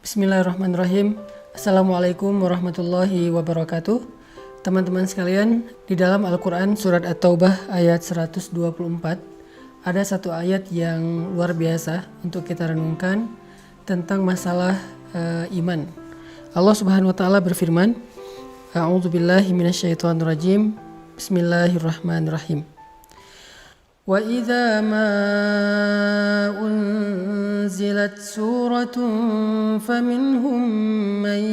Bismillahirrahmanirrahim. Assalamualaikum warahmatullahi wabarakatuh. Teman-teman sekalian, di dalam Al-Quran surat At-Taubah ayat 124 ada satu ayat yang luar biasa untuk kita renungkan tentang masalah iman. Allah Subhanahu wa taala berfirman, A'udzubillahi minasyaitonirrajim. Bismillahirrahmanirrahim. Wa idza ma unzilat suratun faminhum man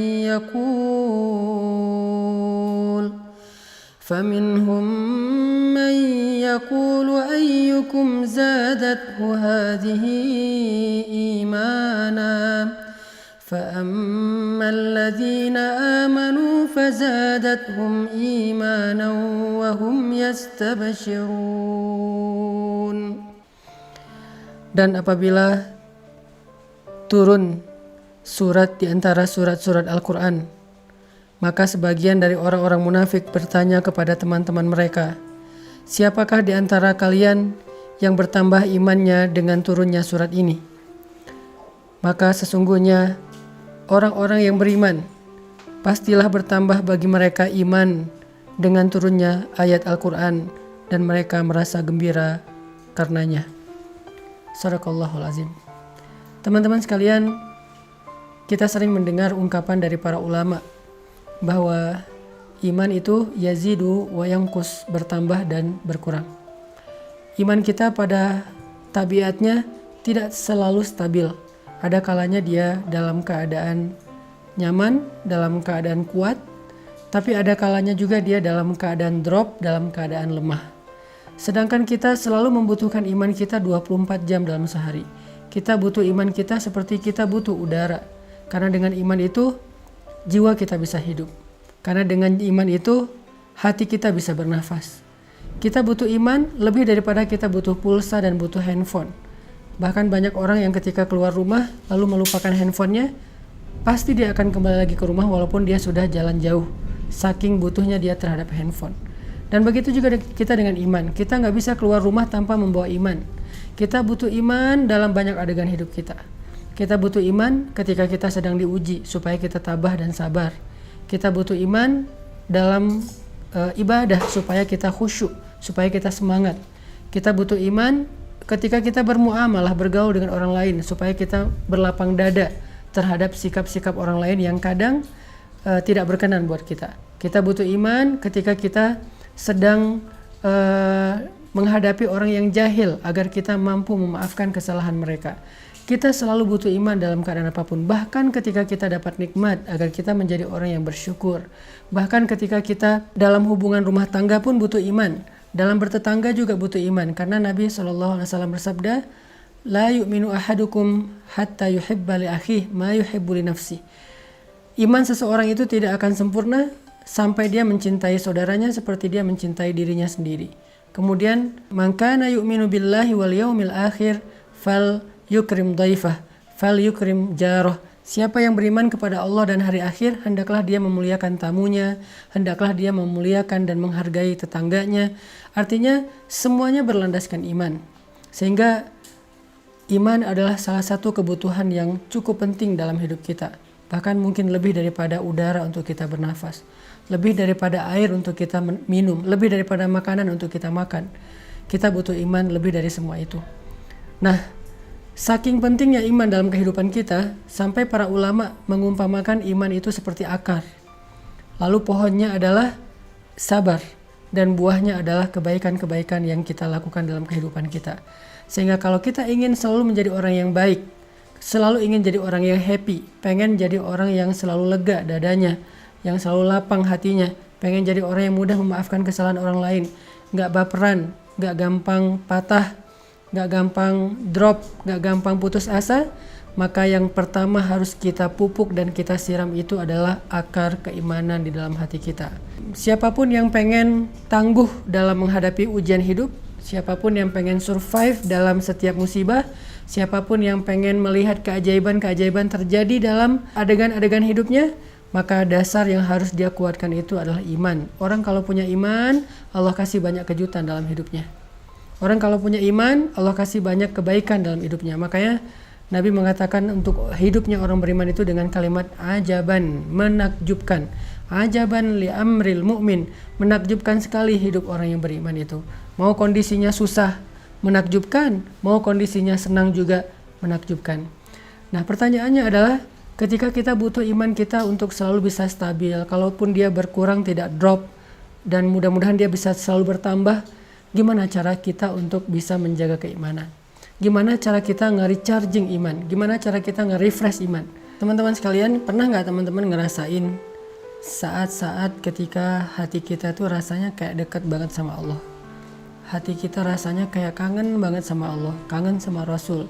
yaqulu ayyukum zadathu hadhihi imana فأما الذين آمنوا فزادتهم إيمانا وهم يستبشرون. Dan apabila turun surat di antara surat-surat Al-Quran, maka sebagian dari orang-orang munafik bertanya kepada teman-teman mereka, siapakah di antara kalian yang bertambah imannya dengan turunnya surat ini? Maka sesungguhnya orang-orang yang beriman pastilah bertambah bagi mereka iman dengan turunnya ayat Al-Quran dan mereka merasa gembira karenanya. Shadaqallahul azim. Teman-teman sekalian, kita sering mendengar ungkapan dari para ulama bahwa iman itu yazidu wa yanqus, bertambah dan berkurang. Iman kita pada tabiatnya tidak selalu stabil. Ada kalanya dia dalam keadaan nyaman, dalam keadaan kuat, tapi ada kalanya juga dia dalam keadaan drop, dalam keadaan lemah. Sedangkan kita selalu membutuhkan iman kita 24 jam dalam sehari. Kita butuh iman kita seperti kita butuh udara. Karena dengan iman itu jiwa kita bisa hidup. Karena dengan iman itu hati kita bisa bernafas. Kita butuh iman lebih daripada kita butuh pulsa dan butuh handphone. Bahkan banyak orang yang ketika keluar rumah lalu melupakan handphonenya, pasti dia akan kembali lagi ke rumah walaupun dia sudah jalan jauh, saking butuhnya dia terhadap handphone. Dan begitu juga kita dengan iman. Kita nggak bisa keluar rumah tanpa membawa iman. Kita butuh iman dalam banyak adegan hidup kita. Kita butuh iman ketika kita sedang diuji supaya kita tabah dan sabar. Kita butuh iman dalam ibadah supaya kita khusyuk, supaya kita semangat. Kita butuh iman ketika kita bermuamalah, bergaul dengan orang lain supaya kita berlapang dada terhadap sikap-sikap orang lain yang kadang tidak berkenan buat kita. Kita butuh iman ketika kita sedang menghadapi orang yang jahil agar kita mampu memaafkan kesalahan mereka. Kita selalu butuh iman dalam keadaan apapun. Bahkan ketika kita dapat nikmat agar kita menjadi orang yang bersyukur. Bahkan ketika kita dalam hubungan rumah tangga pun butuh iman. Dalam bertetangga juga butuh iman, karena Nabi SAW bersabda, La yu'minu ahadukum hatta yuhibba li akhihi ma yuhibbu li nafsi. Iman seseorang itu tidak akan sempurna sampai dia mencintai saudaranya seperti dia mencintai dirinya sendiri. Kemudian, man kana yu'minu billahi wal yaumil akhir fal yukrim dhaifah, fal yukrim jarah. Siapa yang beriman kepada Allah dan hari akhir, hendaklah dia memuliakan tamunya, hendaklah dia memuliakan dan menghargai tetangganya. Artinya semuanya berlandaskan iman. Sehingga iman adalah salah satu kebutuhan yang cukup penting dalam hidup kita. Bahkan mungkin lebih daripada udara untuk kita bernafas, lebih daripada air untuk kita minum, lebih daripada makanan untuk kita makan. Kita butuh iman lebih dari semua itu. Nah, saking pentingnya iman dalam kehidupan kita, sampai para ulama mengumpamakan iman itu seperti akar. Lalu pohonnya adalah sabar, dan buahnya adalah kebaikan-kebaikan yang kita lakukan dalam kehidupan kita. Sehingga kalau kita ingin selalu menjadi orang yang baik, selalu ingin jadi orang yang happy, pengen jadi orang yang selalu lega dadanya, yang selalu lapang hatinya, pengen jadi orang yang mudah memaafkan kesalahan orang lain, gak baperan, gak gampang patah, gak gampang drop, gak gampang putus asa, maka yang pertama harus kita pupuk dan kita siram itu adalah akar keimanan di dalam hati kita. Siapapun yang pengen tangguh dalam menghadapi ujian hidup, siapapun yang pengen survive dalam setiap musibah, siapapun yang pengen melihat keajaiban-keajaiban terjadi dalam adegan-adegan hidupnya, maka dasar yang harus dia kuatkan itu adalah iman. Orang kalau punya iman, Allah kasih banyak kejutan dalam hidupnya. Orang kalau punya iman, Allah kasih banyak kebaikan dalam hidupnya. Makanya Nabi mengatakan untuk hidupnya orang beriman itu dengan kalimat ajaban, menakjubkan. Ajaban li amril mu'min, menakjubkan sekali hidup orang yang beriman itu. Mau kondisinya susah, menakjubkan. Mau kondisinya senang juga, menakjubkan. Nah, pertanyaannya adalah ketika kita butuh iman kita untuk selalu bisa stabil, kalaupun dia berkurang tidak drop, dan mudah-mudahan dia bisa selalu bertambah, gimana cara kita untuk bisa menjaga keimanan? Gimana cara kita nge-recharging iman? Gimana cara kita nge-refresh iman? Teman-teman sekalian, pernah nggak teman-teman ngerasain saat-saat ketika hati kita tuh rasanya kayak dekat banget sama Allah? Hati kita rasanya kayak kangen banget sama Allah, kangen sama Rasul.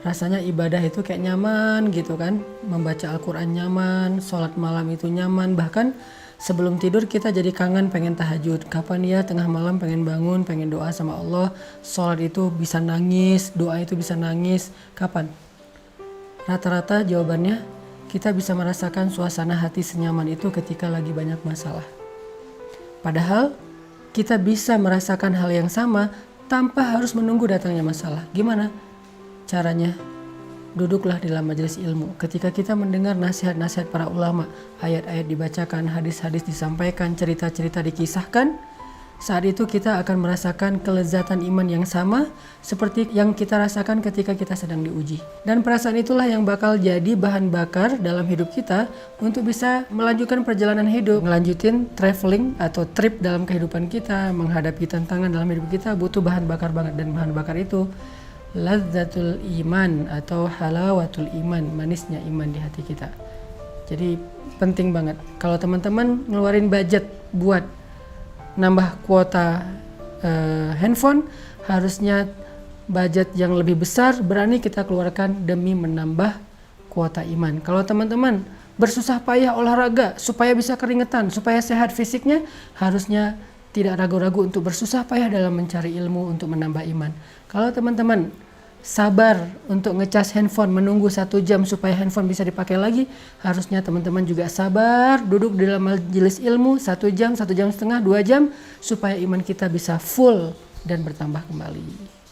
Rasanya ibadah itu kayak nyaman gitu kan, membaca Al-Quran nyaman, sholat malam itu nyaman, bahkan sebelum tidur kita jadi kangen pengen tahajud. Kapan ya tengah malam pengen bangun, pengen doa sama Allah, sholat itu bisa nangis, doa itu bisa nangis. Kapan? Rata-rata jawabannya kita bisa merasakan suasana hati senyaman itu ketika lagi banyak masalah. Padahal kita bisa merasakan hal yang sama tanpa harus menunggu datangnya masalah. Gimana caranya? Duduklah di dalam majelis ilmu. Ketika kita mendengar nasihat-nasihat para ulama, ayat-ayat dibacakan, hadis-hadis disampaikan, cerita-cerita dikisahkan, saat itu kita akan merasakan kelezatan iman yang sama seperti yang kita rasakan ketika kita sedang diuji. Dan perasaan itulah yang bakal jadi bahan bakar dalam hidup kita untuk bisa melanjutkan perjalanan hidup, melanjutin traveling atau trip dalam kehidupan kita, menghadapi tantangan dalam hidup kita butuh bahan bakar banget, dan bahan bakar itu lazzatul iman atau halawatul iman, manisnya iman di hati kita. Jadi penting banget kalau teman-teman ngeluarin budget buat nambah kuota handphone, harusnya budget yang lebih besar berani kita keluarkan demi menambah kuota iman. Kalau teman-teman bersusah payah olahraga supaya bisa keringetan, supaya sehat fisiknya, harusnya tidak ragu-ragu untuk bersusah payah dalam mencari ilmu untuk menambah iman. Kalau teman-teman sabar untuk ngecas handphone, menunggu 1 jam supaya handphone bisa dipakai lagi, harusnya teman-teman juga sabar duduk di dalam majelis ilmu 1 jam, 1,5 jam, 2 jam, supaya iman kita bisa full dan bertambah kembali.